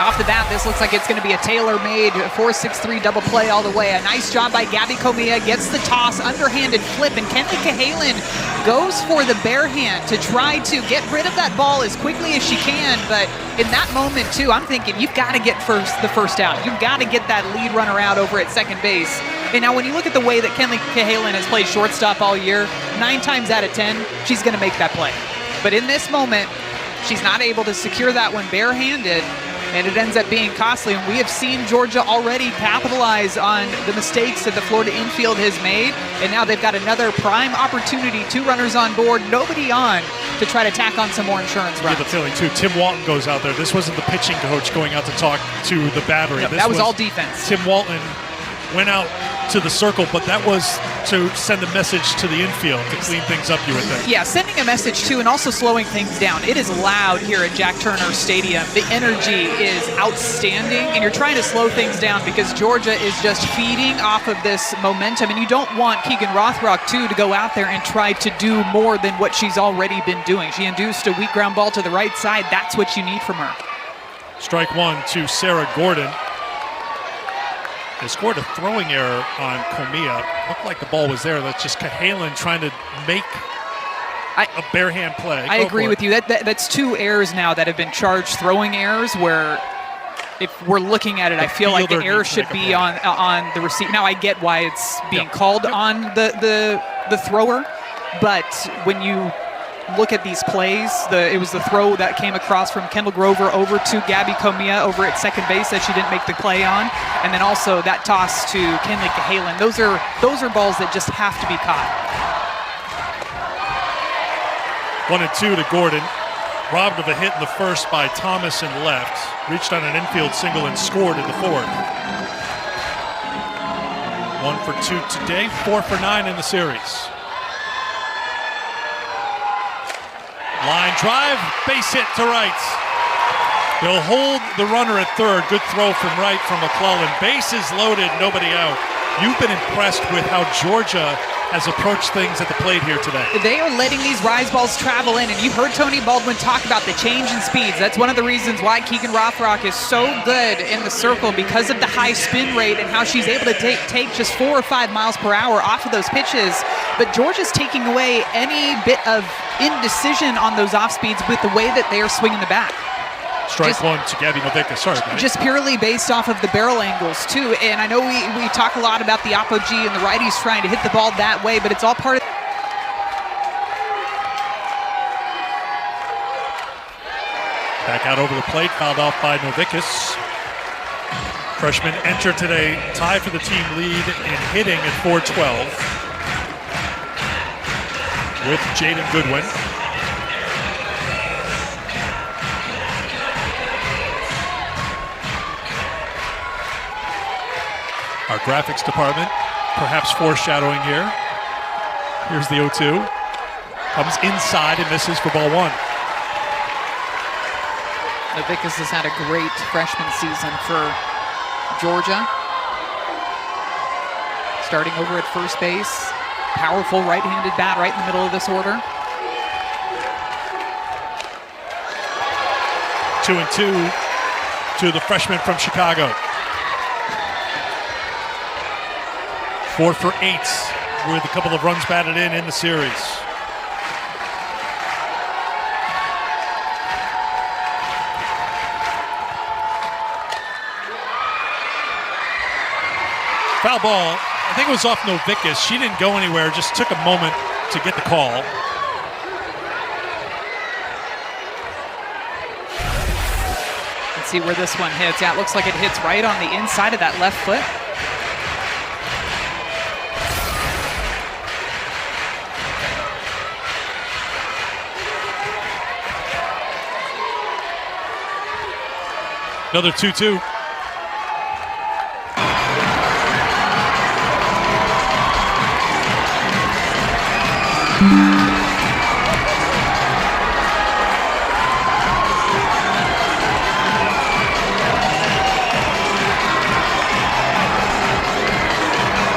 Off the bat, this looks like it's going to be a tailor-made 4-6-3 double play all the way. A nice job by Gabby Comia, gets the toss, underhanded flip, and Kenley Cahalan goes for the bare hand to try to get rid of that ball as quickly as she can. But in that moment, too, I'm thinking you've got to get the first out. You've got to get that lead runner out over at second base. And now when you look at the way that Kenley Cahalan has played shortstop all year, 9 times out of 10, she's going to make that play. But in this moment, she's not able to secure that one barehanded, and it ends up being costly. And we have seen Georgia already capitalize on the mistakes that the Florida infield has made, and now they've got another prime opportunity, 2 runners on board, nobody on, to try to tack on some more insurance runs. I get the feeling, too, Tim Walton goes out there. This wasn't the pitching coach going out to talk to the battery. No, that was all defense. Tim Walton went out to the circle, but that was to send a message to the infield to clean things up, you would think. Yeah, sending a message too, and also slowing things down. It is loud here at Jack Turner Stadium. The energy is outstanding, and you're trying to slow things down because Georgia is just feeding off of this momentum, and you don't want Keegan Rothrock too to go out there and try to do more than what she's already been doing. She induced a weak ground ball to the right side. That's what you need from her. Strike 1 to Sarah Gordon. They scored a throwing error on Comia. Looked like the ball was there. That's just Cahalan trying to make a bare hand play. I agree with you. That's 2 errors now that have been charged throwing errors where if we're looking at it, I feel like the error should be on the receiver. Now I get why it's being called on the thrower, but when you look at these plays, it was the throw that came across from Kendall Grover over to Gabby Comia over at second base that she didn't make the play on, and then also that toss to Kenley Cahalan. Those are balls that just have to be caught. 1-2 to Gordon. Robbed of a hit in the first by Thomas in left. Reached on an infield single and scored in the 4th. 1 for 2 today, 4 for 9 in the series. Line drive, base hit to right. They'll hold the runner at third. Good throw from right from McClellan. Bases loaded, nobody out. You've been impressed with how Georgia has approached things at the plate here today. They are letting these rise balls travel in, and you heard Tony Baldwin talk about the change in speeds. That's one of the reasons why Keegan Rothrock is so good in the circle, because of the high spin rate and how she's able to take just 4 or 5 miles per hour off of those pitches. But Georgia's taking away any bit of indecision on those off speeds with the way that they are swinging the bat. Strike one to Gabby Novickis. Sorry, Mike. Just purely based off of the barrel angles, too. And I know we talk a lot about the apogee and the righties trying to hit the ball that way, but it's all part of... Back out over the plate, fouled off by Novickis. Freshmen enter today tied for the team lead in hitting at 412 with Jaden Goodwin. Our graphics department, perhaps foreshadowing here. Here's the 0-2. Comes inside and misses for ball one. Novickis has had a great freshman season for Georgia. Starting over at first base. Powerful right-handed bat right in the middle of this order. 2-2 to the freshman from Chicago. 4 for 8 with a couple of runs batted in the series. Foul ball. I think it was off Novickis. She didn't go anywhere, just took a moment to get the call. Let's see where this one hits. Yeah, it looks like it hits right on the inside of that left foot. Another 2-2.